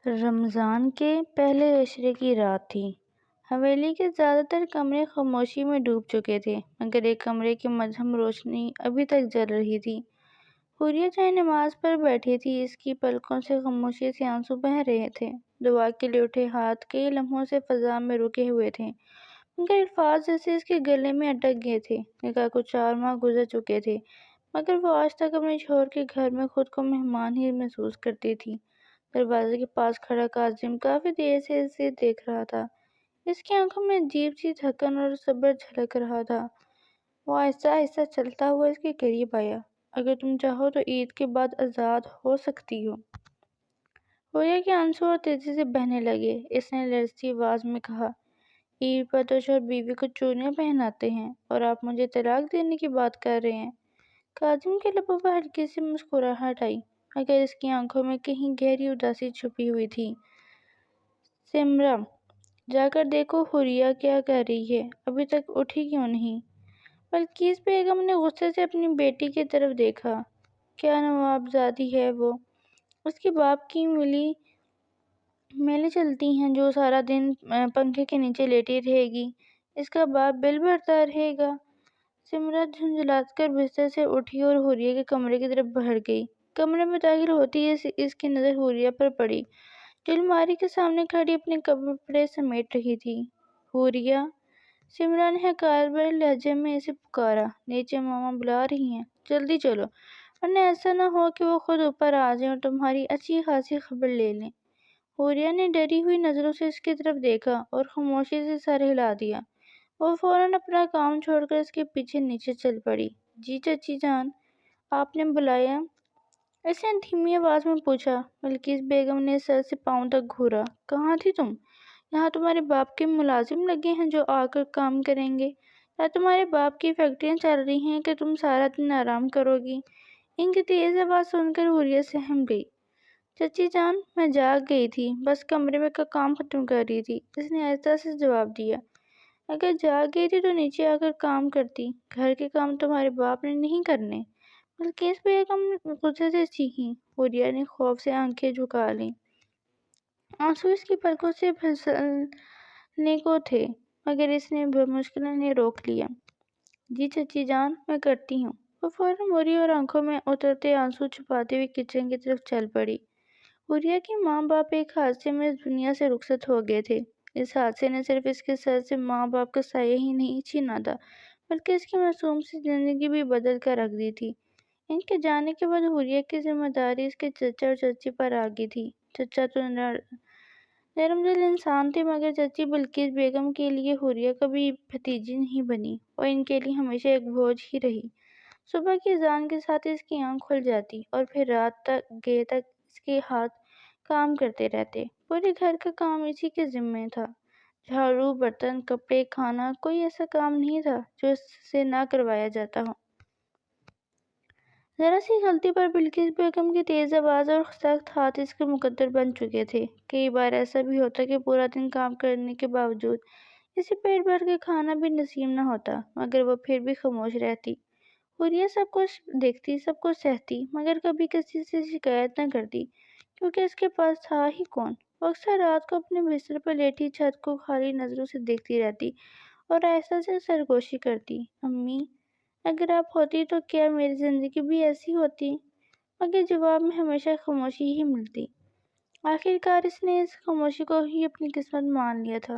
رمضان کے پہلے عشرے کی رات تھی۔ حویلی کے زیادہ تر کمرے خاموشی میں ڈوب چکے تھے، مگر ایک کمرے کی مدھم روشنی ابھی تک جل رہی تھی۔ حوریہ چاہے نماز پر بیٹھی تھی، اس کی پلکوں سے خاموشی سے آنسو بہہ رہے تھے۔ دعا کے لیے اٹھے ہاتھ کئی لمحوں سے فضا میں رکے ہوئے تھے، مگر الفاظ جیسے اس کے گلے میں اٹک گئے تھے۔ نکاح کو 4 ماہ گزر چکے تھے، مگر وہ آج تک اپنے شوہر کے گھر میں خود کو مہمان ہی محسوس کرتی تھی۔ دروازے کے پاس کھڑا کاظم کافی دیر سے اسے دیکھ رہا تھا۔ اس کی آنکھوں میں عجیب سی تھکن اور صبر جھلک رہا تھا۔ وہ آہستہ آہستہ چلتا ہوا اس کے قریب آیا۔ اگر تم چاہو تو عید کے بعد آزاد ہو سکتی ہو۔ حوریہ کے آنسو اور تیزی سے بہنے لگے۔ اس نے لرزتی آواز میں کہا، عید پر تو شوہر بیوی کو چوڑیاں پہناتے ہیں اور آپ مجھے طلاق دینے کی بات کر رہے ہیں۔ کاظم کے لبوں پر ہلکی سی مسکراہٹ آئی، مگر اس کی آنکھوں میں کہیں گہری اداسی چھپی ہوئی تھی۔ سمرا، جا کر دیکھو حوریہ کیا کر رہی ہے، ابھی تک اٹھی کیوں نہیں؟ بلقیس بیگم نے غصے سے اپنی بیٹی کی طرف دیکھا۔ کیا نوابزادی ہے وہ؟ اس کے باپ کی میلیں چلتی ہیں جو سارا دن پنکھے کے نیچے لیٹی رہے گی؟ اس کا باپ بل بھرتا رہے گا؟ سمرا جھنجھلا کر بستر سے اٹھی اور حوریہ کے کمرے کی طرف بڑھ گئی۔ کمرے میں داخل ہوتی ہی اس کی نظر حوریہ پر پڑی، جو الماری کے سامنے کھڑی اپنے کپڑے سمیٹ رہی تھی۔ حوریہ، سمرا نے حقارت بھرے لہجے میں اسے پکارا، نیچے ماما بلا رہی ہیں، جلدی چلو، ورنہ ایسا نہ ہو کہ وہ خود اوپر آ جائیں اور تمہاری اچھی خاصی خبر لے لیں۔ حوریہ نے ڈری ہوئی نظروں سے اس کی طرف دیکھا اور خاموشی سے سر ہلا دیا۔ وہ فوراً اپنا کام چھوڑ کر اس کے پیچھے نیچے چل پڑی۔ جی چچی جان، آپ نے بلایا؟ اس نے دھیمی آواز میں پوچھا۔ بلقیس بیگم نے سر سے پاؤں تک گھورا۔ کہاں تھی تم؟ یہاں تمہارے باپ کے ملازم لگے ہیں جو آ کر کام کریں گے، یا تمہارے باپ کی فیکٹریاں چل رہی ہیں کہ تم سارا دن آرام کرو گی؟ ان کی تیز آواز سن کر حوریہ سہم گئی۔ چچی جان، میں جاگ گئی تھی، بس کمرے میں کا کام ختم کر رہی تھی، اس نے آہستہ سے جواب دیا۔ اگر جاگ گئی تھی تو نیچے آ کر کام کرتی، گھر کے کام تمہارے باپ نے نہیں کرنے۔ بلقیس بیگم غصے سے چیخیں۔ حوریہ نے خوف سے آنکھیں جھکا لیں، آنسو اس کی پلکوں سے پھسلنے کو تھے، مگر اس نے بمشکل انہیں روک لیا۔ جی چچی جان، میں کرتی ہوں۔ وہ فوراً موری اور آنکھوں میں اترتے آنسو چھپاتے ہوئے کچن کی طرف چل پڑی۔ حوریہ کے ماں باپ ایک حادثے میں اس دنیا سے رخصت ہو گئے تھے۔ اس حادثے نے صرف اس کے سر سے ماں باپ کا سایہ ہی نہیں چھینا تھا، بلکہ اس کی معصوم سی زندگی بھی بدل کر رکھ دی تھی۔ ان کے جانے کے بعد حوریہ کی ذمہ داری اس کے چچا اور چچی پر آ گئی تھی۔ چچا تو نرم دل انسان تھے، مگر چچی بلقیس بیگم کے لیے حوریہ کبھی بھتیجی نہیں بنی اور ان کے لیے ہمیشہ ایک بوجھ ہی رہی۔ صبح کی اذان کے ساتھ اس کی آنکھ کھل جاتی اور پھر رات گئے تک اس کے ہاتھ کام کرتے رہتے۔ پورے گھر کا کام اسی کے ذمہ تھا۔ جھاڑو، برتن، کپڑے، کھانا، کوئی ایسا کام نہیں تھا جو اس سے نہ کروایا جاتا ہو۔ ذرا سی غلطی پر بلقیس بیگم کی تیز آواز اور سخت ہاتھ اس کے مقدر بن چکے تھے۔ کئی بار ایسا بھی ہوتا کہ پورا دن کام کرنے کے باوجود اسے پیٹ بھر کے کھانا بھی نصیب نہ ہوتا، مگر وہ پھر بھی خاموش رہتی۔ حوریہ سب کچھ دیکھتی، سب کچھ سہتی، مگر کبھی کسی سے شکایت نہ کرتی، کیونکہ اس کے پاس تھا ہی کون۔ وہ اکثر رات کو اپنے بستر پر لیٹی چھت کو خالی نظروں سے دیکھتی رہتی اور آہستہ سے سرگوشی کرتی، امی، اگر آپ ہوتی تو کیا میری زندگی بھی ایسی ہوتی؟ مگر جواب میں ہمیشہ خاموشی ہی ملتی۔ آخر کار اس نے اس خاموشی کو ہی اپنی قسمت مان لیا تھا۔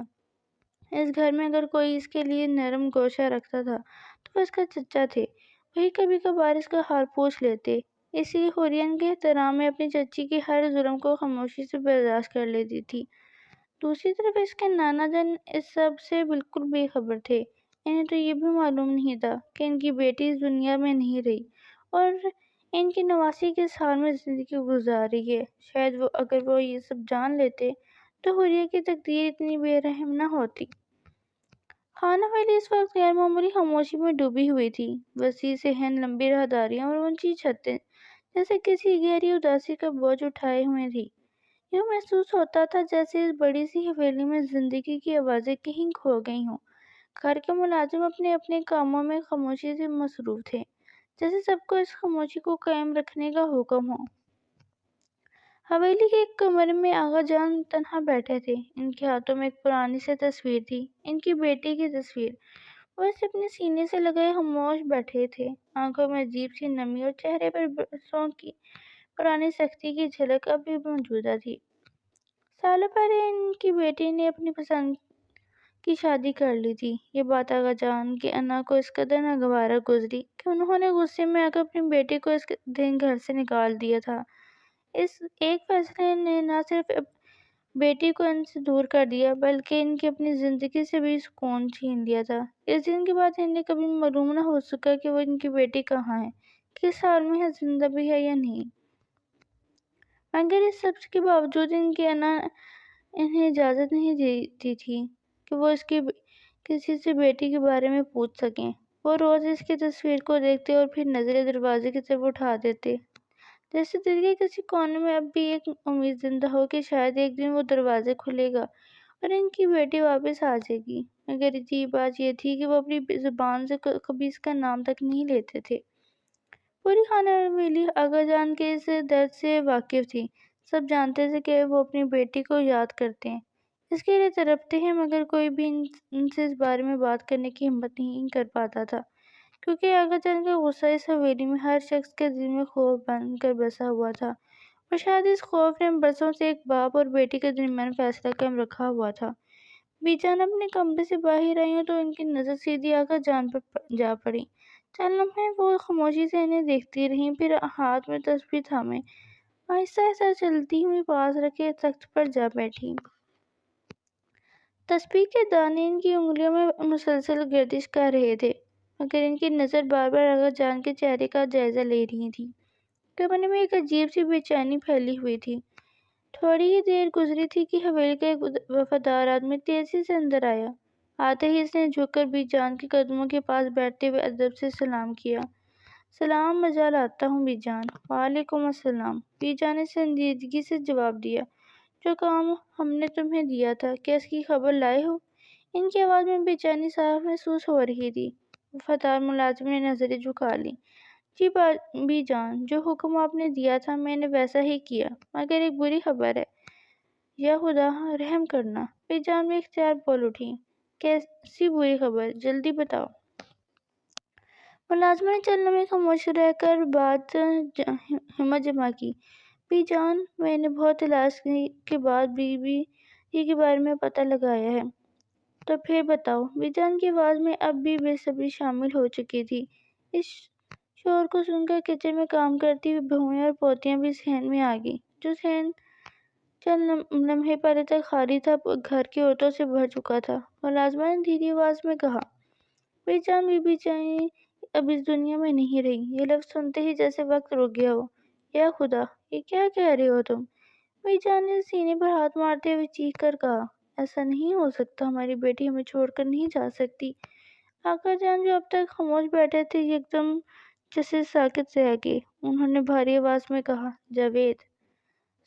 اس گھر میں اگر کوئی اس کے لیے نرم گوشہ رکھتا تھا تو وہ اس کا چچا تھے۔ وہی کبھی کبھار اس کا حال پوچھ لیتے، اس لیے حوریہ کے احترام میں اپنی چچی کے ہر ظلم کو خاموشی سے برداشت کر لیتی تھی۔ دوسری طرف اس کے نانا جان اس سب سے بالکل بے خبر تھے۔ انہیں تو یہ بھی معلوم نہیں تھا کہ ان کی بیٹی اس دنیا میں نہیں رہی اور ان کی 89 کے سال میں زندگی گزار رہی ہے۔ شاید اگر وہ یہ سب جان لیتے تو حوریہ کی تقدیر اتنی بے رحم نہ ہوتی۔ خانہ ویلی اس وقت غیر معمولی خاموشی میں ڈوبی ہوئی تھی۔ وسیع صحن، لمبی راہداریاں اور اونچی چھتیں جیسے کسی گہری اداسی کا بوجھ اٹھائے ہوئے تھی۔ یوں محسوس ہوتا تھا جیسے اس بڑی سی حویلی میں زندگی کی آوازیں کہیں کھو گئی ہوں۔ گھر کے ملازم اپنے اپنے کاموں میں خاموشی سے مصروف تھے، جیسے سب کو اس خاموشی کو قائم رکھنے کا حکم ہو۔ حویلی کے ایک کمرے میں آغا جان تنہا بیٹھے تھے۔ ان کے ہاتھوں میں ایک پرانی سی تصویر تھی، ان کی بیٹی کی تصویر۔ وہ اسے اپنے سینے سے لگائے خاموش بیٹھے تھے، آنکھوں میں عجیب سی نمی اور چہرے پر برسوں کی پرانی سختی کی جھلک اب بھی موجودہ تھی۔ سالوں پہلے ان کی بیٹی نے اپنی پسند کی شادی کر لی تھی۔ یہ بات آغا جان کی انا کو اس قدر ناگوار گزری کہ انہوں نے غصے میں آ کر اپنی بیٹی کو اس دن گھر سے نکال دیا تھا۔ اس ایک فیصلے نے نہ صرف بیٹی کو ان سے دور کر دیا بلکہ ان کی اپنی زندگی سے بھی سکون چھین لیا تھا۔ اس دن کے بعد انہیں کبھی معلوم نہ ہو سکا کہ وہ ان کی بیٹی کہاں ہے، کس حال میں ہے، زندہ بھی ہے یا نہیں۔ مگر اس سب کے باوجود ان کی انا انہیں اجازت نہیں دیتی تھی کہ وہ اس کی کسی سے بیٹی کے بارے میں پوچھ سکیں۔ وہ روز اس کی تصویر کو دیکھتے اور پھر نظریں دروازے کی طرف اٹھا دیتے، جیسے دل کے کسی کونے میں اب بھی ایک امید زندہ ہو کہ شاید ایک دن وہ دروازہ کھلے گا اور ان کی بیٹی واپس آ جائے گی۔ مگر عجیب بات یہ تھی کہ وہ اپنی زبان سے کبھی اس کا نام تک نہیں لیتے تھے۔ پوری خانہ حویلی آغا جان کے اس درد سے واقف تھی۔ سب جانتے تھے کہ وہ اپنی بیٹی کو یاد کرتے ہیں، اس کے لیے تڑپتے ہیں، مگر کوئی بھی ان سے اس بارے میں بات کرنے کی ہمت نہیں کر پاتا تھا، کیونکہ آغا جان کا غصہ اس حویلی میں ہر شخص کے دل میں خوف بن کر بسا ہوا تھا، اور شاید اس خوف نے برسوں سے ایک باپ اور بیٹی کے درمیان فاصلہ قائم رکھا ہوا تھا۔ بی جان اپنے کمرے سے باہر آئیں تو ان کی نظر سیدھی آغا جان پر جا پڑی۔ چند لمحے وہ خاموشی سے انہیں دیکھتی رہیں، پھر ہاتھ میں تصویر تھامے آہستہ آہستہ چلتی ہوئی پاس رکھے تخت پر جا بیٹھی۔ تصویر کے دانے ان کی انگلیوں میں مسلسل گردش کر رہے تھے، مگر ان کی نظر بار بار آغا جان کے چہرے کا جائزہ لے رہی تھی۔ کمرے میں ایک عجیب سی بے چینی پھیلی ہوئی تھی۔ تھوڑی ہی دیر گزری تھی کہ حویلی کا ایک وفادار آدمی تیزی سے اندر آیا۔ آتے ہی اس نے جھک کر بی جان کے قدموں کے پاس بیٹھتے ہوئے ادب سے سلام کیا۔ سلام بجا لاتا ہوں بی جان۔ وعلیکم السلام، بی جان نے سنجیدگی سے جواب دیا۔ جو کام ہم نے تمہیں دیا تھا، کیا اس کی خبر لائے ہو؟ ان کی آواز میں بے چینی صاف محسوس ہو رہی تھی۔ وفادار ملازم نے نظریں جھکا لیں۔ جی بی جان، جو حکم آپ نے دیا تھا میں نے ویسا ہی کیا، مگر ایک بری خبر ہے۔ یا خدا رحم کرنا، بی جان میں اختیار بول اٹھی۔ کیسی بری خبر، جلدی بتاؤ۔ ملازمہ نے چند لمحے خاموش رہ کر بعد ہمت جمع کی۔ بی جان، میں نے بہت تلاش کے بعد بی بی جی کے بارے میں پتہ لگایا ہے۔ تو پھر بتاؤ۔ بی جان کی آواز میں اب بھی بے صبری شامل ہو چکی تھی۔ اس شور کو سن کر کچن میں کام کرتی ہوئی بہوئیں اور پوتیاں بھی صحن میں آ گئیں۔ جو صحن چند لمحے پہلے تک خالی تھا اب گھر کی عورتوں سے بھر چکا تھا۔ ملازمہ نے دھیمی آواز میں کہا، بی جان، بی بی جی اب اس دنیا میں نہیں رہی۔ یہ لفظ سنتے ہی جیسے وقت رک گیا ہو۔ یا خدا، یہ کیا کہہ رہے ہو تم؟ بی جان نے سینے پر ہاتھ مارتے ہوئے چیخ کر کہا، ایسا نہیں ہو سکتا، ہماری بیٹی ہمیں چھوڑ کر نہیں جا سکتی۔ آقا جان جو اب تک خاموش بیٹھے تھے یکدم جیسے ساکت رہ گئے۔ انہوں نے بھاری آواز میں کہا، جاوید،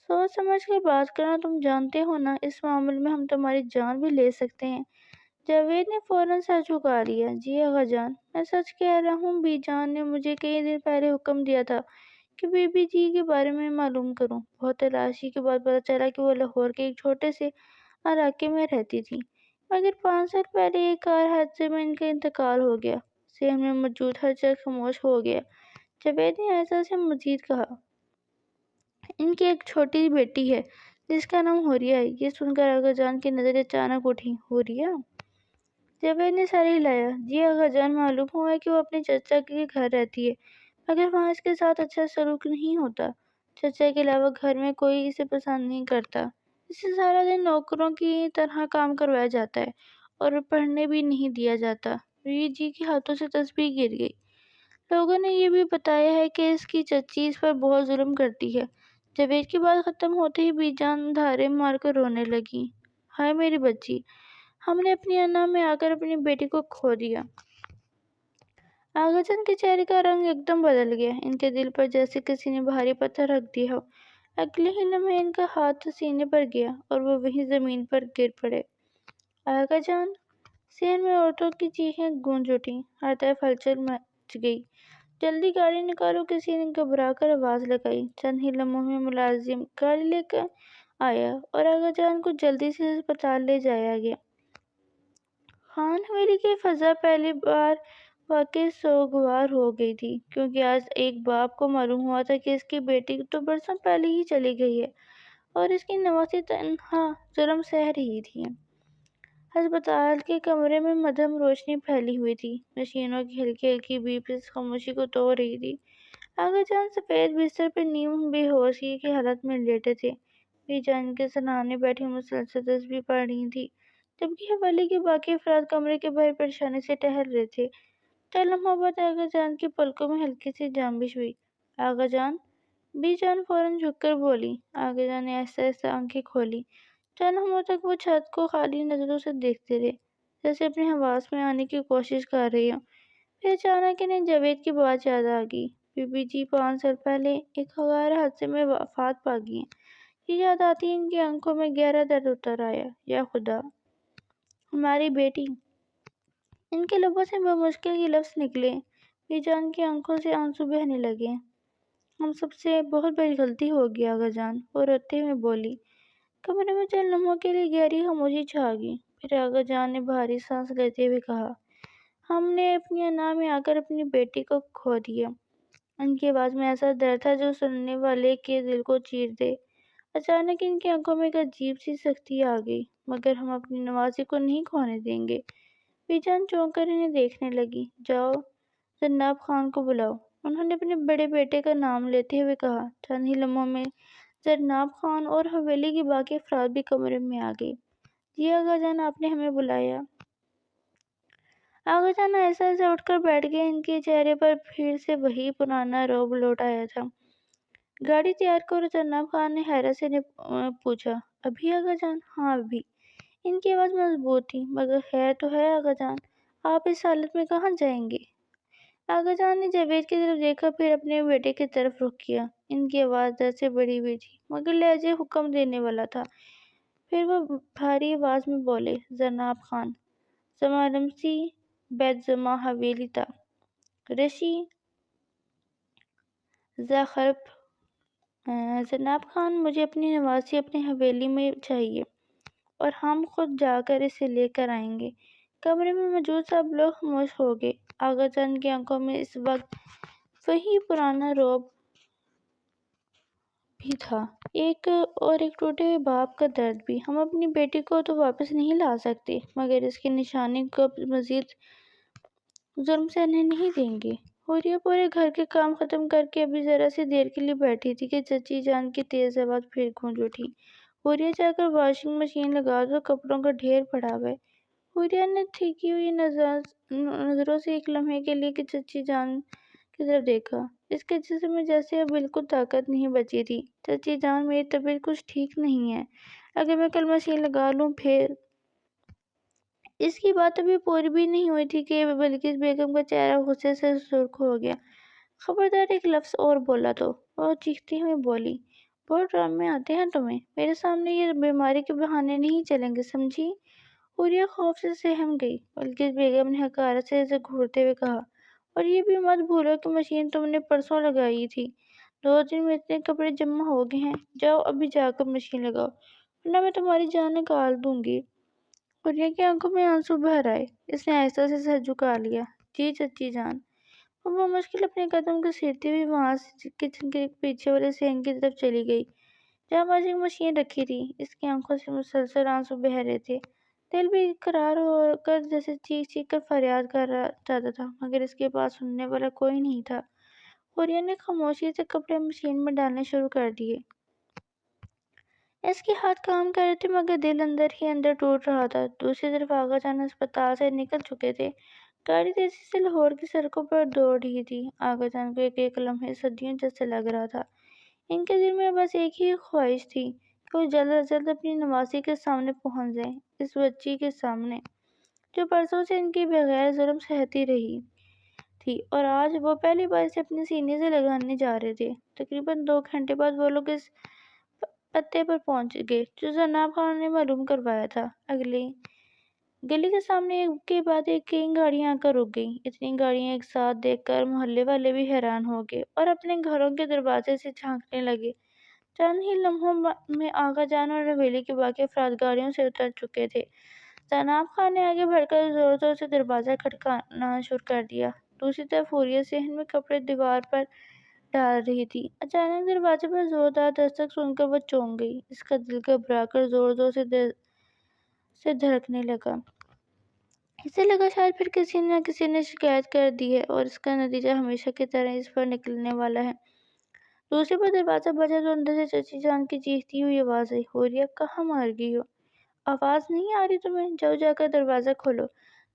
سوچ سمجھ کر بات کرنا، تم جانتے ہو نا اس معاملے میں ہم تمہاری جان بھی لے سکتے ہیں۔ جاوید نے فوراً سر جھکا لیا۔ جی آقا جان، میں سچ کہہ رہا ہوں۔ بی جان نے مجھے کئی دن پہلے حکم دیا تھا کہ بی بی جی کے بارے میں معلوم کروں۔ بہت تلاشی کے بعد پتہ چلا کہ وہ لاہور کے ایک چھوٹے سے علاقے میں رہتی تھی، مگر 5 سال پہلے ایک کار حادثے میں ان کا انتقال ہو گیا۔ صحن میں موجود ہر شخص خاموش ہو گیا۔ جاوید نے آہستہ سے مزید کہا، ان کی ایک چھوٹی بیٹی ہے جس کا نام حوریہ ہے۔ یہ سن کر آقا جان کی نظریں اچانک اٹھیں۔ حوریہ؟ جاوید نے سر ہلایا۔ جی آقا جان، معلوم ہوا ہے کہ وہ اپنے چچا کے گھر رہتی ہے، مگر وہاں اس کے ساتھ اچھا سلوک نہیں ہوتا۔ چچا کے علاوہ گھر میں کوئی اسے پسند نہیں کرتا۔ اسے سارا دن نوکروں کی طرح کام کروایا جاتا ہے اور پڑھنے بھی نہیں دیا جاتا۔ بی بی جی کے ہاتھوں سے تسبیح گر گئی۔ لوگوں نے یہ بھی بتایا ہے کہ اس کی چچی اس پر بہت ظلم کرتی ہے۔ جاوید کی بات ختم ہوتے ہی بی جان دھارے مار کر رونے لگی۔ ہائے میری بچی، ہم نے اپنی انا میں آ کر اپنی بیٹی کو کھو دیا۔ آغا جان کے چہرے کا رنگ ایک دم بدل گیا۔ ان کے دل پر جیسے کسی نے بھاری پتھر رکھ دیا ہو۔ اگلے ہی لمحے ان کا ہاتھ سینے پر گیا اور وہ وہیں زمین پر گر پڑے۔ آغا جان! صحن میں عورتوں کی چیخیں گونج اٹھیں۔ ہر طرف ہلچل مچ گئی۔ جلدی گاڑی نکالو، کسی نے گھبرا کر آواز لگائی۔ چند ہی لمحوں میں ملازم گاڑی لے کر آیا اور آغا جان کو جلدی سے ہسپتال لے جایا گیا۔ خان حویلی کی فضا پہلی بار واقعی سوگوار ہو گئی تھی، کیونکہ آج ایک باپ کو معلوم ہوا تھا کہ اس کی بیٹی تو برسوں پہلے ہی چلی گئی ہے اور اس کی نواسی تنہا ظلم سہ رہی تھی۔ ہسپتال کے کمرے میں مدھم روشنی پھیلی ہوئی تھی، مشینوں کی ہلکی ہلکی بیپ اس خاموشی کو توڑ رہی تھی۔ آغا جان سفید بستر پر نیم بے ہوشی کی حالت میں لیٹے تھے، بی جان کے سرانے بیٹھی مسلسل تسبیح پڑھ رہی تھی، جبکہ حویلی کے باقی افراد کمرے کے باہر پریشانی سے ٹہل رہے تھے۔ چند لمحوں بعد آغا جان کی پلکوں میں ہلکی سی جنبش ہوئی۔ آغا جان! بی جان فوراً جھک کر بولی۔ آغا جان نے آہستہ آہستہ آنکھیں کھولی۔ چند لمحوں تک وہ چھت کو خالی نظروں سے دیکھتے رہے، جیسے اپنے حواس میں آنے کی کوشش کر رہے ہوں۔ پھر اچانک انہیں جاوید کی بات یاد آ گئی۔ بی بی جی 5 سال پہلے ایک غار حادثے میں وفات پا گئی ہیں۔ یہ یاد آتی ان کی آنکھوں میں گہرا درد اتر آیا۔ یا خدا! ہماری بیٹی! ان کے لبوں سے بمشکل یہ لفظ نکلے۔ بی جان کی آنکھوں سے آنسو بہنے لگے۔ ہم سب سے بہت بڑی غلطی ہو گئی آغا جان، وہ روتے ہوئے بولی۔ کمرے میں چند لمحوں کے لیے گہری خاموشی چھا گئی۔ پھر آغا جان نے بھاری سانس لیتے ہوئے کہا، ہم نے اپنی انا میں آ کر اپنی بیٹی کو کھو دیا۔ ان کی آواز میں ایسا درد تھا جو سننے والے کے دل کو چیر دے۔ اچانک ان کی آنکھوں میں ایک عجیب سی سختی آ گئی۔ مگر ہم اپنی نوازی کو نہیں کھونے دیں گے۔ بی جان چونک کر انہیں دیکھنے لگی۔ جاؤ، زناب خان کو بلاؤ، انہوں نے اپنے بڑے بیٹے کا نام لیتے ہوئے کہا۔ چند ہی لمحوں میں زناب خان اور حویلی کے باقی افراد بھی کمرے میں آ گئے۔ جی آغا جان، آپ نے ہمیں بلایا؟ آغا جان ایسا ایسا اٹھ کر بیٹھ گئے، ان کے چہرے پر پھر سے وہی پرانا رعب لوٹ آیا تھا۔ گاڑی تیار کرو، زناب خان نے حیرت سے پوچھا۔ ابھی آغا جان؟ ہاں ابھی۔ ان کی آواز مضبوط تھی۔ مگر خیر تو ہے آغا جان، آپ اس حالت میں کہاں جائیں گے؟ آغا جان نے جاوید کی طرف دیکھا، پھر اپنے بیٹے کی طرف رخ کیا۔ ان کی آواز درد سے بڑھی ہوئی تھی، مگر لہجہ حکم دینے والا تھا۔ پھر وہ بھاری آواز میں بولے، زناب خان، زما رمسی بیت زما حویلی تا رشی زخرب۔ زناب خان، مجھے اپنی نواسی اپنی حویلی میں چاہیے اور ہم خود جا کر اسے لے کر آئیں گے۔ کمرے میں موجود سب لوگ خاموش ہو گئے۔ آغا جان کی آنکھوں میں اس وقت وہی پرانا رعب بھی تھا، ایک ٹوٹے ہوئے باپ کا درد بھی۔ ہم اپنی بیٹی کو تو واپس نہیں لا سکتے، مگر اس کی نشانی کو مزید ظلم سہنے نہیں دیں گے۔ حوریہ پورے گھر کے کام ختم کر کے ابھی ذرا سی دیر کے لیے بیٹھی تھی کہ چچی جان کی تیز آواز پھر گونج اٹھی۔ حوریہ، جا کر واشنگ مشین لگا دو، کپڑوں کا ڈھیر پڑا ہوا ہے۔ حوریہ نے تھکی ہوئی نظروں سے ایک لمحے کے لیے چچی جان کی طرف دیکھا۔ اس کے جسم میں جیسے اب بالکل طاقت نہیں بچی تھی۔ چچی جان، میری طبیعت کچھ ٹھیک نہیں ہے، اگر میں کل مشین لگا لوں پھر؟ اس کی بات ابھی پوری بھی نہیں ہوئی تھی کہ بلقیس بیگم کا چہرہ غصے سے سرخ ہو گیا۔ خبردار، ایک لفظ اور بولا تو، وہ چیختی ہوئی بولی، بہت ڈرامے آتے ہیں تمہیں، میرے سامنے یہ بیماری کے بہانے نہیں چلیں گے، سمجھی؟ حوریہ خوف سے سہم گئی۔ بلقیس بیگم نے حقارت سے اسے گھورتے ہوئے کہا، اور یہ بھی مت بھولو کہ مشین تم نے پرسوں لگائی تھی، 2 دن میں اتنے کپڑے جمع ہو گئے ہیں، جاؤ ابھی جا کر مشین لگاؤ، ورنہ میں تمہاری جان نکال دوں گی۔ حوریہ کی آنکھوں میں آنسو بھر آئے۔ اس نے آہستہ سے سر جھکا لیا۔ جی چچی جان۔ وہ بمشکل اپنے قدم گھسیٹتی ہوئی وہاں سے کچن کے پیچھے والے سینک کی طرف چلی گئی، جہاں واشنگ مشین رکھی تھی۔ اس کی آنکھوں سے مسلسل آنسو بہہ رہے تھے، دل بھی اقرار ہو کر جیسے چیخ چیخ کر فریاد کر چاہتا تھا، مگر اس کے پاس سننے والا کوئی نہیں تھا۔ حوریہ نے خاموشی سے کپڑے مشین میں ڈالنے شروع کر دیے۔ اس کے ہاتھ کام کر رہے تھے، مگر دل اندر ہی اندر ٹوٹ رہا تھا۔ دوسری طرف آغا جان ہسپتال سے نکل چکے تھے۔ گاڑی تیزی سے لاہور کی سڑکوں پر دوڑ رہی تھی۔ آغا جان کو ایک ایک لمحے صدیوں جیسے لگ رہا تھا۔ ان کے دل میں بس ایک ہی خواہش تھی کہ وہ جلد از جلد اپنی نواسی کے سامنے پہنچ جائیں، اس بچی کے سامنے جو برسوں سے ان کے بغیر ظلم سہتی رہی تھی، اور آج وہ پہلی بار اسے اپنے سینے سے لگانے جا رہے تھے۔ تقریباً 2 گھنٹے بعد وہ لوگ اس پتے پر پہنچ گئے جو زناب خان نے معلوم کروایا تھا۔ اگلے گلی کے سامنے ایک کے بعد ایک کئی گاڑیاں آ کر رک گئیں۔ اتنی گاڑیاں ایک ساتھ دیکھ کر محلے والے بھی حیران ہو گئے اور اپنے گھروں کے دروازے سے جھانکنے لگے۔ چند ہی لمحوں میں آغا جان اور حویلی کے باقی افراد گاڑیوں سے اتر چکے تھے۔ جناب خان نے آگے بڑھ کر زور زور سے دروازہ کھٹکھانا شروع کر دیا۔ دوسری طرف حوریہ صحن میں کپڑے دیوار پر ڈال رہی تھی۔ اچانک دروازے پر زوردار دستک سن کر وہ چونک گئی۔ اس کا دل گھبرا کر زور زور سے دھڑکنے لگا۔ اسے لگا شاید پھر کسی نہ کسی نے شکایت کر دی ہے اور اس کا نتیجہ ہمیشہ کی طرح اس پر نکلنے والا ہے۔ دوسری بار دروازہ بجا تو اندر سے چچی جان کی چیختی ہوئی آواز آئی، حوریہ کہاں مر گئی ہو؟ آواز نہیں آ رہی تمہیں؟ جاؤ جا کر دروازہ کھولو۔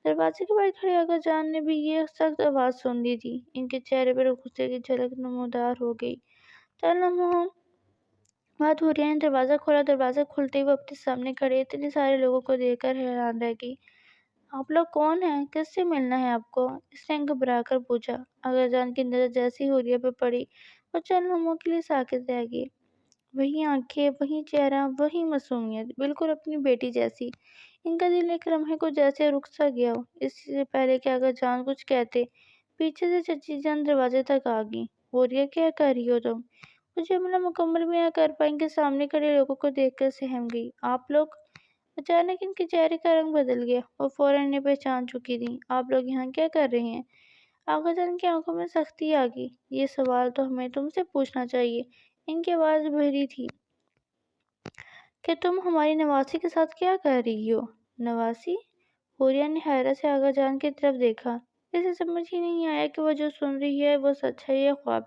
دروازے کے باہر کھڑے آغا جان نے بھی یہ سخت آواز سن لی تھی۔ ان کے چہرے پر غصے کی جھلک نمودار ہو گئی۔ چند لمحوں بعد حوریہ نے دروازہ کھولا۔ دروازہ کھلتے ہی وہ اپنے سامنے کھڑے اتنے سارے لوگوں کو دیکھ کر حیران رہ گئی۔ آپ لوگ کون ہیں؟ کس سے ملنا ہے آپ کو؟ اس نے گھبرا کر پوچھا۔ آغا جان کی نظر جیسے ہی حوریہ پہ پڑی وہ چند لمحوں کے لیے ساکت رہ گئی۔ وہی آنکھیں، وہی چہرہ، وہی معصومیت، بالکل اپنی بیٹی جیسی۔ ان کا دل ایک لمحے کو جیسے رک سا گیا ہو۔ اس سے پہلے کہ آغا جان کچھ کہتے پیچھے سے چچی جان دروازے تک آ گئی۔ حوریہ کیا کر رہی ہو تم؟ وہ جملہ مکمل بھی نہ کر پائیں کہ سامنے کھڑے لوگوں کو دیکھ کر سہم گئی۔ آپ لوگ؟ اچانک ان کے چہرے کا رنگ بدل گیا۔ وہ فوراً انہیں پہچان چکی تھیں۔ آپ لوگ یہاں کیا کر رہے ہیں؟ آغا جان کی آنکھوں میں سختی آ گئی۔ یہ سوال تو ہمیں تم سے پوچھنا چاہیے۔ ان کی آواز بھری تھی کہ تم ہماری نواسی کے ساتھ کیا کر رہی ہو؟ نواسی؟ حوریہ نے حیرت سے آغا جان کی طرف دیکھا۔ اسے سمجھ ہی نہیں آیا کہ وہ جو سن رہی ہے وہ سچ ہے یا خواب۔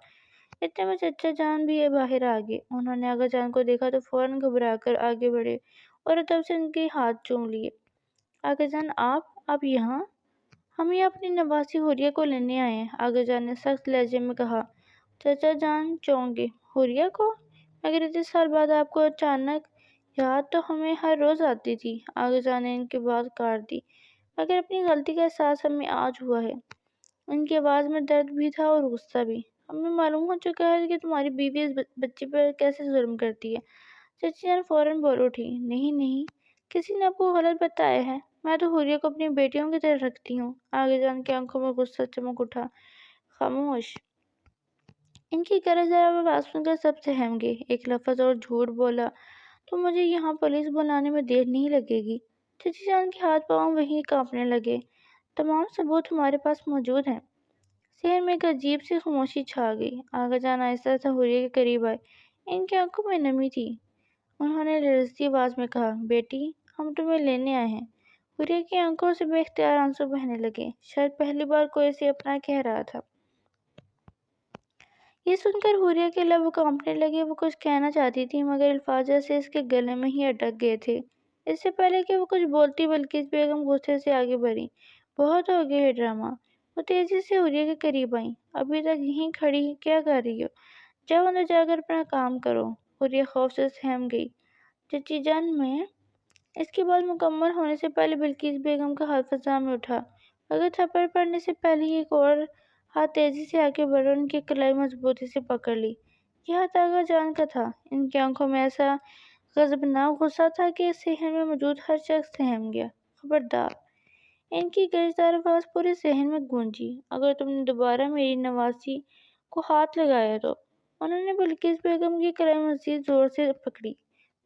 اتنے میں چچا جان بھی باہر آ گئے۔ انہوں نے آغا جان کو دیکھا تو فوراً گھبرا کر آگے بڑھے اور ادب سے ان کے ہاتھ چوم لیے۔ آغا جان آپ یہاں؟ ہم یہ اپنی نواسی حوریہ کو لینے آئے ہیں، آغا جان نے سخت لہجے میں کہا۔ چچا جان چونک گئے۔ حوریہ کو؟ مگر اتنے سال بعد آپ کو اچانک یاد تو ہمیں ہر روز آتی تھی۔ آغا جان نے ان کی بات کاٹ دی۔ مگر اپنی غلطی کا احساس ہمیں آج ہوا ہے۔ ان کی آواز میں درد بھی تھا اور غصہ بھی۔ ہمیں معلوم ہو چکا ہے کہ تمہاری بیوی اس بچے پر کیسے ظلم کرتی ہے۔ چچی جان فوراً بول اٹھی۔ نہیں، کسی نے آپ کو غلط بتایا ہے۔ میں تو حوریہ کو اپنی بیٹیوں کی طرح رکھتی ہوں۔ آغا جان کی آنکھوں میں غصہ چمک اٹھا۔ خاموش! ان کی کرہ جار آواز سن کر سب سہم گئے۔ ایک لفظ اور جھوٹ بولا تو مجھے یہاں پولیس بلانے میں دیر نہیں لگے گی۔ چچی جان کے ہاتھ پاؤں وہیں کانپنے لگے۔ تمام ثبوت ہمارے پاس موجود ہیں۔ صحن میں ایک عجیب سی خاموشی چھا گئی۔ آغا جان آہستہ سے حوریہ کے قریب آئے۔ ان کی آنکھوں میں نمی تھی۔ انہوں نے لرزتی آواز میں کہا، بیٹی ہم تمہیں لینے آئے ہیں۔ حوریہ کی آنکھوں سے بے اختیار آنسو بہنے لگے۔ شاید پہلی بار کوئی اسے اپنا کہہ رہا تھا۔ یہ سن کر حوریہ کے لب کانپنے لگے۔ وہ کچھ کہنا چاہتی تھی مگر الفاظ جیسے اس کے گلے میں ہی اٹک گئے تھے۔ اس سے پہلے کہ وہ کچھ بولتی بلقیس بیگم غصے سے آگے بڑھی۔ بہت ہو گیا یہ ڈرامہ۔ وہ تیزی سے حوریہ کے قریب آئیں۔ ابھی تک یہیں کھڑی کیا کر رہی ہو؟ جاؤ اندر جا کر اپنا کام کرو۔ حوریہ خوف سے سہم گئی۔ چچی جان میں… اس کی بات مکمل ہونے سے پہلے بلقیس بیگم کا ہاتھ فضا میں اٹھا مگر تھپڑ پڑنے سے پہلے ہی ایک اور ہاتھ تیزی سے آگے بڑھا اور ان کی کلائی مضبوطی سے پکڑ لی۔ یہ ہاتھ آغا جان کا تھا۔ ان کی آنکھوں میں ایسا غضبناک غصہ تھا کہ صحن میں موجود ہر شخص سہم گیا۔ خبردار! ان کی گرجدار آواز پورے صحن میں گونجی۔ اگر تم نے دوبارہ میری نواسی کو ہاتھ لگایا تو… انہوں نے بلقیس بیگم کی کلائی مزید زور سے پکڑی۔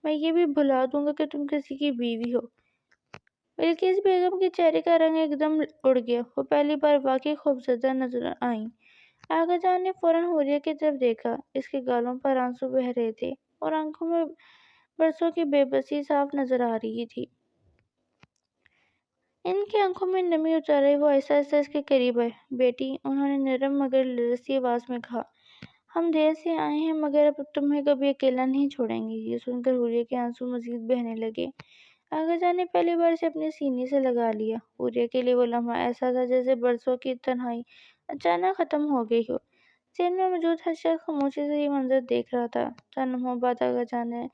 میں یہ بھی بھلا دوں گا کہ تم کسی کی بیوی ہو۔ بلقیس بیگم کے چہرے کا رنگ ایک دم اڑ گیا۔ وہ پہلی بار واقعی خوفزدہ نظر آئیں۔ آغا جان نے فوراً حوریہ کی طرف دیکھا۔ اس کے گالوں پر آنسو بہہ رہے تھے اور آنکھوں میں برسوں کی بے بسی صاف نظر آ رہی تھی۔ ان کی آنکھوں میں نمی اتر آئی۔ وہ آہستہ آہستہ اس کے قریب آئے۔ بیٹی، انہوں نے نرم مگر لرزتی آواز میں کہا، ہم دیر سے آئے ہیں مگر اب تمہیں کبھی اکیلا نہیں چھوڑیں گے۔ یہ سن کر حوریہ کے آنسو مزید بہنے لگے۔ آغا جان نے پہلی بار اسے اپنے سینے سے لگا لیا۔ حوریہ کے لیے وہ لمحہ ایسا تھا جیسے برسوں کی تنہائی اچانک ختم ہو گئی ہو۔ صحن میں موجود ہر شخص خاموشی سے یہ منظر دیکھ رہا تھا۔ چند لمحوں بعد آغا جان نے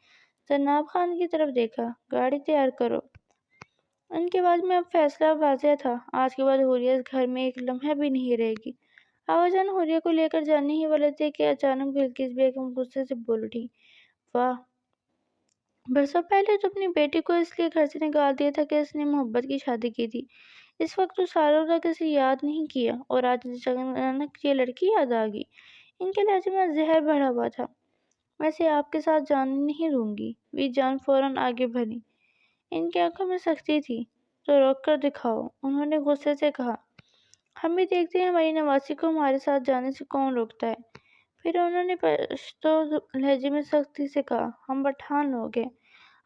جناب خان کی طرف دیکھا۔ گاڑی تیار کرو۔ ان کی آواز میں اب فیصلہ واضح تھا۔ آج کے بعد حوریہ اس گھر میں ایک لمحہ بھی نہیں رہے گی۔ آغا جان حوریہ کو لے کر جانے ہی والے تھے کہ اچانک بلقیس بیگم غصے سے بول اٹھی۔ واہ! برسوں پہلے تو اپنی بیٹی کو اس لیے گھر سے نکال دیا تھا کہ اس نے محبت کی شادی کی تھی۔ اس وقت تو سالوں تک اسے یاد نہیں کیا، اور آج اچانک یہ لڑکی یاد آ گئی۔ ان کے لہجے میں زہر بھرا ہوا تھا۔ میں اسے آپ کے ساتھ جانے نہیں دوں گی۔ وی جان فوراً آگے بڑھی۔ ان کی آنکھوں میں سختی تھی۔ تو روک کر دکھاؤ، انہوں نے غصے سے کہا۔ ہم بھی دیکھتے ہیں ہماری نواسی کو ہمارے ساتھ جانے سے کون روکتا ہے۔ پھر انہوں نے پشتو لہجے میں سختی سے کہا، ہم پٹھان لوگ ہیں،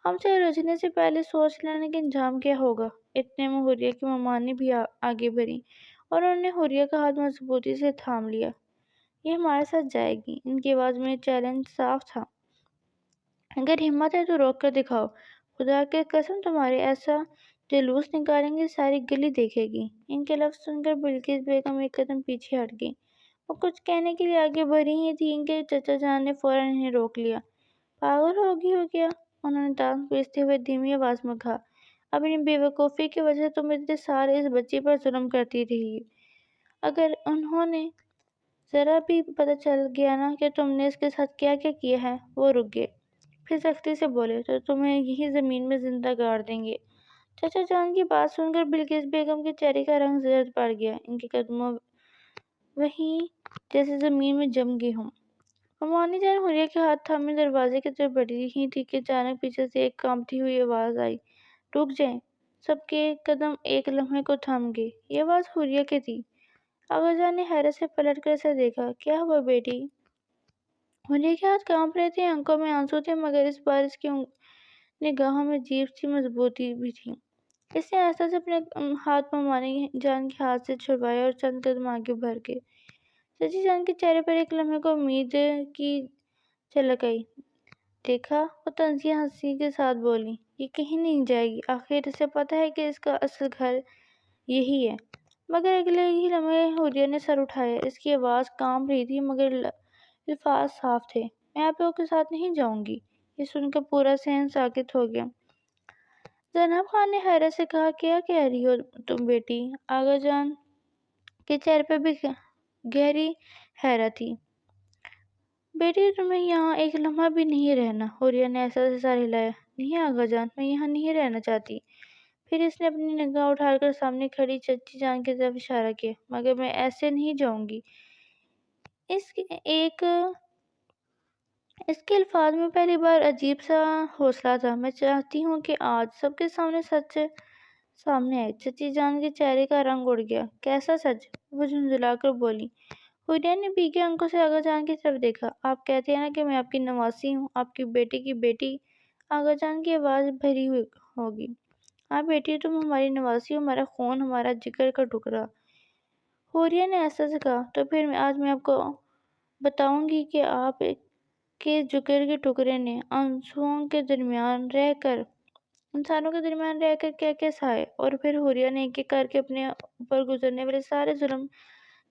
ہم سے رجنے سے پہلے سوچ لینے کہ انجام کیا ہوگا۔ اتنے میں حوریہ کی ممانی بھی آگے بڑھی، اور انہوں نے حوریہ کا ہاتھ مضبوطی سے تھام لیا۔ یہ ہمارے ساتھ جائے گی۔ ان کی آواز میں چیلنج صاف تھا۔ اگر ہمت ہے تو روک کر دکھاؤ، خدا کی قسم تمہارے ایسا جلوس نکالیں گے ساری گلی دیکھے گی۔ ان کے لفظ سن کر بلقیس بیگم ایک قدم پیچھے ہٹ گئی۔ وہ کچھ کہنے کے لیے آگے بڑھی ہی تھی کہ چچا جان نے فوراً انہیں روک لیا۔ پاگل ہوگی ہو کیا؟ انہوں نے دانت پیستے ہوئے دھیمی آواز میں کہا، اپنی بے وقوفی کی وجہ سے تم اتنے سال اس بچی پر ظلم کرتی رہی۔ اگر انہوں نے ذرا بھی پتہ چل گیا نا کہ تم نے اس کے ساتھ کیا کیا کیا ہے۔ وہ رک گئے، پھر سختی سے بولے، تو تمہیں یہی زمین میں زندہ گاڑ دیں گے۔ چچا جان کی بات سن کر بلقیس بیگم کے چہرے کا رنگ زرد پڑ گیا۔ ان کے قدموں وہیں جیسے زمین میں جم گئے ہوں۔ ممانی جان حوریہ کے ہاتھ تھامے دروازے کی طرف بڑھی ہی تھی کہ اچانک پیچھے سے ایک کانپتی ہوئی آواز آئی، رک جائیں۔ سب کے قدم ایک لمحے کو تھم گئے۔ یہ آواز حوریہ کی تھی۔ آغا جان نے حیرت سے پلٹ کر اسے دیکھا۔ کیا ہوا بیٹی؟ حوریہ کے ہاتھ کانپ رہے تھے، آنکھوں میں آنسو تھے، مگر اس بار اس کی نگاہوں میں عجیب سی مضبوطی بھی تھی۔ اس نے آہستہ سے اپنے ہاتھ ممانی جان کے ہاتھ سے چھڑوائے اور چند قدم آگے بڑھ گئے۔ چچی جان کے چہرے پر ایک لمحے کو امید کی جھلک آئی۔ دیکھا، وہ طنزیہ ہنسی کے ساتھ بولی، یہ کہیں نہیں جائے گی، آخر اسے پتہ ہے کہ اس کا اصل گھر یہی ہے۔ مگر اگلے ہی لمحے حوریہ نے سر اٹھایا۔ اس کی آواز کانپ رہی تھی، مگر الفاظ صاف تھے، میں آپ لوگوں کے ساتھ نہیں جاؤں گی۔ یہ سن کر پورا صحن ساکت ہو گیا۔ زینب خان نے حیرت سے کہا، کیا کہہ رہی ہو تم بیٹی؟ آغا جان کے چہرے پر بھی گہری حیرت تھی۔ بیٹی تمہیں یہاں ایک لمحہ بھی نہیں رہنا۔ حوریہ نے ایسا سے سر ہلایا، نہیں آغا جان، میں یہاں نہیں رہنا چاہتی۔ پھر اس نے اپنی نگاہ اٹھا کر سامنے کھڑی چچی جان کی طرف اشارہ کیا، مگر میں ایسے نہیں جاؤں گی۔ اس کے الفاظ میں پہلی بار عجیب سا حوصلہ تھا۔ میں چاہتی ہوں کہ آج سب کے سامنے سچ سامنے آئے۔ چچی جان کے چہرے کا رنگ اڑ گیا۔ کیسا سچ؟ وہ جھنجھلا کر بولی۔ حوریہ نے بھیگے آنکھوں سے آغا جان کی طرف دیکھا۔ آپ کہتے ہیں نا کہ میں آپ کی نواسی ہوں، آپ کی بیٹی کی بیٹی؟ آغا جان کی آواز بھری ہوگی۔ ہاں بیٹی، تم ہماری نواسی ہو، ہمارا خون، ہمارا جگر کا ٹکڑا۔ حوریہ نے ایسا سے کہا، تو پھر آج میں آپ کو بتاؤں گی کہ آپ کے جگر کے ٹکڑے نے انسانوں کے درمیان رہ کر کیا کیا سہا ہے۔ اور پھر حوریہ نے ایک ایک کر کے اپنے اوپر گزرنے والے سارے ظلم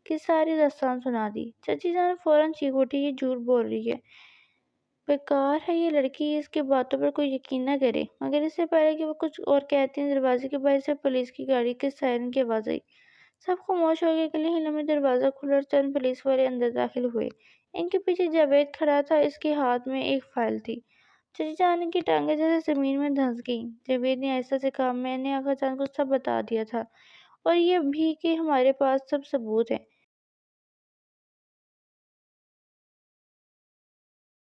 کی ساری داستان سنا دی۔ چچی جان فوراً چیخ اٹھی، یہ جھوٹ بول رہی ہے، بیکار ہے یہ لڑکی، اس کی باتوں پر کوئی یقین نہ کرے۔ مگر اس سے پہلے کہ وہ کچھ اور کہتی، دروازے کے باہر سے پولیس کی گاڑی کے سائرن کی آواز آئی۔ سب خاموش ہو گئے۔ اگلے ہی لمحے دروازہ کھلا اور چند پولیس والے اندر داخل ہوئے۔ ان کے پیچھے جاوید کھڑا تھا، اس کے ہاتھ میں ایک فائل تھی۔ چچی جان کی ٹانگیں جیسے زمین میں دھنس گئیں۔ جاوید نے آہستہ سے کہا، میں نے آغا جان کو سب بتا دیا تھا، اور یہ بھی کہ ہمارے پاس سب ثبوت ہیں۔